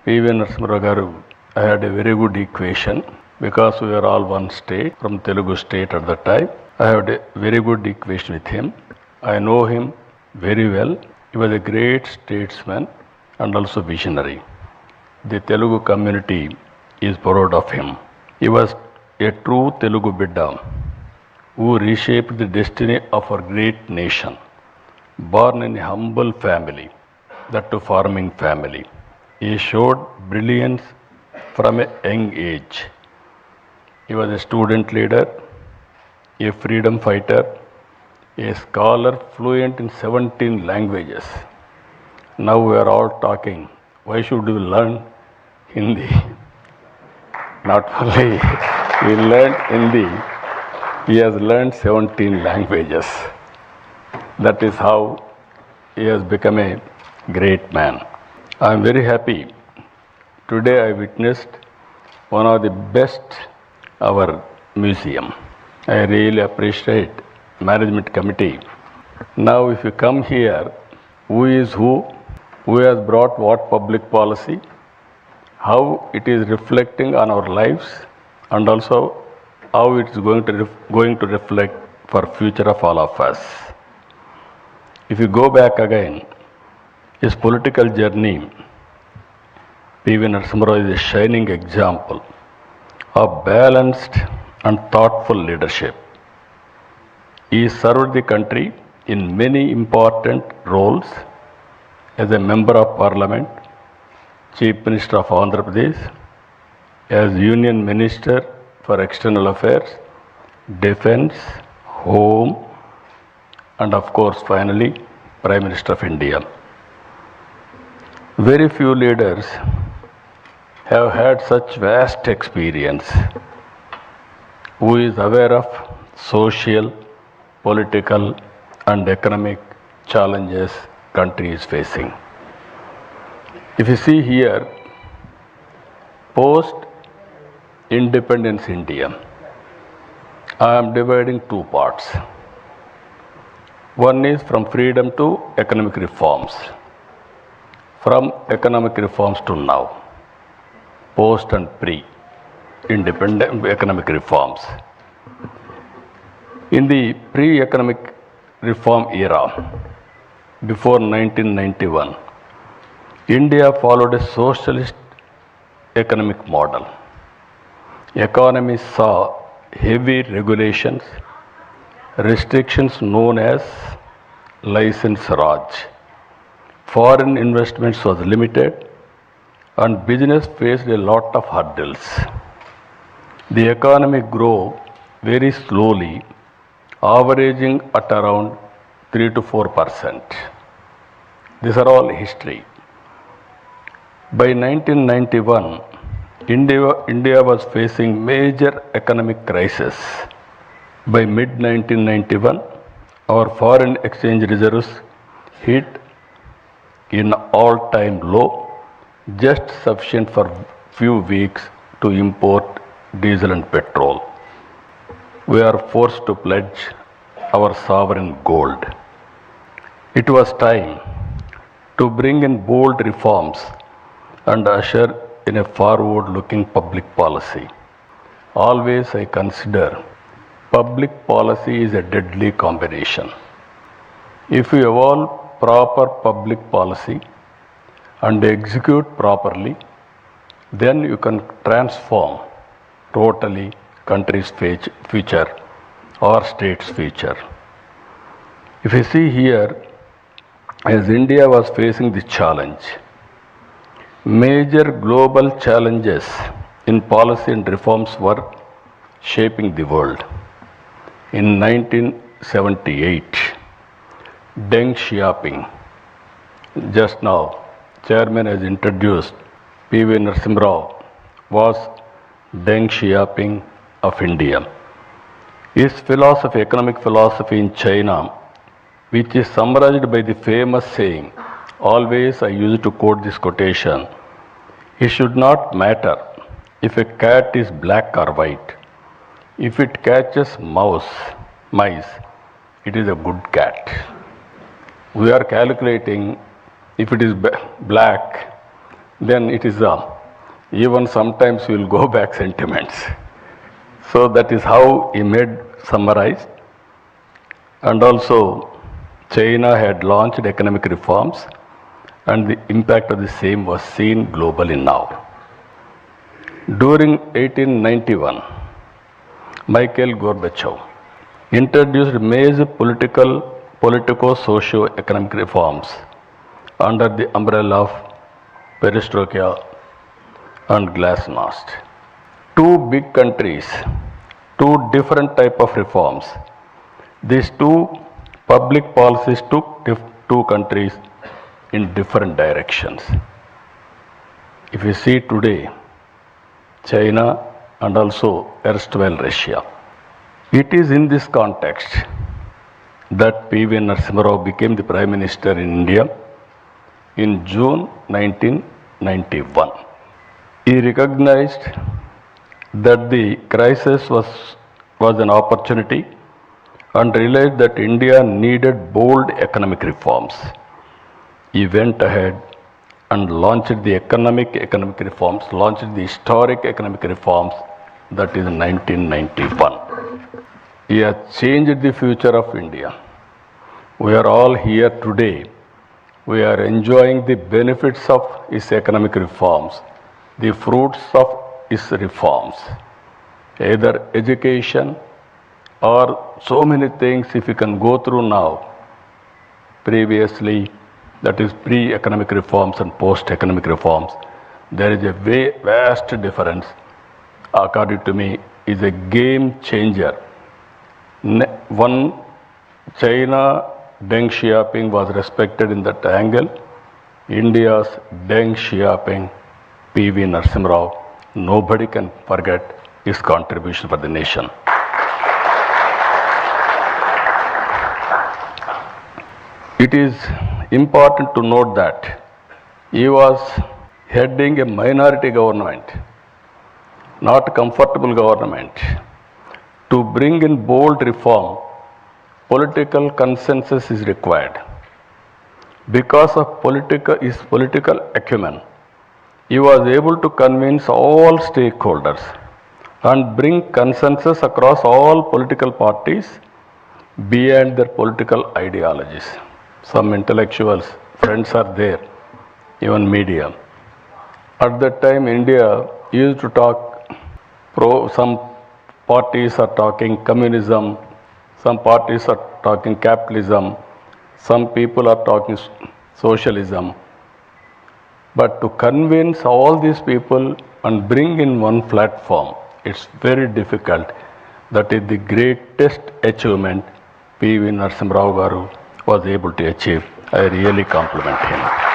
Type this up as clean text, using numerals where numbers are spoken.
P.V. Narasimha Rao garu, I had a very good equation because we were all one state, from Telugu state at that time. I had a very good equation with him. I know him very well. He was a great statesman and also visionary. The Telugu community is proud of him. He was a true Telugu Bidda who reshaped the destiny of our great nation. Born in a humble family, that too farming family, he showed brilliance from a young age. He was a student leader, a freedom fighter, a scholar fluent in 17 languages. Now we are all talking, why should we learn Hindi? Not only he learned Hindi, he has learned 17 languages. That is how he has become a great man. I am very happy. Today I witnessed one of the best our museum. I really appreciate management committee. Now if you come here, who is who has brought what public policy, how it is reflecting on our lives, and also how it is going to reflect for future of all of us. If you go back again, his political journey, P.V. Narasimha Rao is a shining example of balanced and thoughtful leadership. He served the country in many important roles as a member of parliament, Chief Minister of Andhra Pradesh, as Union Minister for External Affairs, Defence, Home, and of course finally Prime Minister of India. Very few leaders have had such vast experience, who is aware of social, political and economic challenges country is facing. If you see here, post independence India, I am dividing two parts. One is from freedom to economic reforms. From economic reforms to now, post and pre-independent economic reforms. In the pre-economic reform era, before 1991, India followed a socialist economic model. Economy saw heavy regulations, restrictions known as license Raj. Foreign investments was limited and business faced a lot of hurdles. The economy grew very slowly, averaging at around 3 to 4%. These are all history. By 1991, India was facing major economic crisis. By mid-1991, our foreign exchange reserves hit in all-time low, just sufficient for few weeks to import diesel and petrol. We are forced to pledge our sovereign gold. It was time to bring in bold reforms and usher in a forward-looking public policy. Always I consider public policy is a deadly combination. If you evolve proper public policy and execute properly, then you can transform totally country's future or state's future. If you see here, as India was facing this challenge, major global challenges in policy and reforms were shaping the world. In 1978, Deng Xiaoping, just now Chairman has introduced P.V. Narasimha Rao, was Deng Xiaoping of India. His philosophy, economic philosophy in China, which is summarized by the famous saying, always I used to quote this quotation, it should not matter if a cat is black or white. If it catches mice, it is a good cat. We are calculating if it is black, then it is even sometimes we will go back sentiments. So that is how he made summarize. And also China had launched economic reforms and the impact of the same was seen globally now. During 1891, Mikhail Gorbachev introduced major politico-socio-economic reforms under the umbrella of perestroika and glasnost. Two big countries, two different type of reforms. These two public policies took two countries in different directions. If you see today, China and also erstwhile Russia. It is in this context that P.V. Narasimha Rao became the Prime Minister in India in June 1991. He recognized that the crisis was an opportunity and realized that India needed bold economic reforms. He went ahead and launched the economic reforms, launched the historic economic reforms, that is 1991. He has changed the future of India. We are all here today. We are enjoying the benefits of his economic reforms, the fruits of his reforms, either education or so many things if you can go through now. Previously, that is pre-economic reforms and post-economic reforms, there is a vast difference. According to me, is a game changer. One, China Deng Xiaoping was respected in that angle. India's Deng Xiaoping, P.V. Narasimha Rao, nobody can forget his contribution for the nation. It is important to note that he was heading a minority government, not a comfortable government. To bring in bold reform, political consensus is required. Because of his political acumen, he was able to convince all stakeholders and bring consensus across all political parties beyond their political ideologies. Some intellectuals, friends are there, even media. At that time, India used to talk some parties are talking communism, some parties are talking capitalism, some people are talking socialism. But to convince all these people and bring in one platform, it's very difficult. That is the greatest achievement P.V. Narasimha Rao Garu was able to achieve. I really compliment him.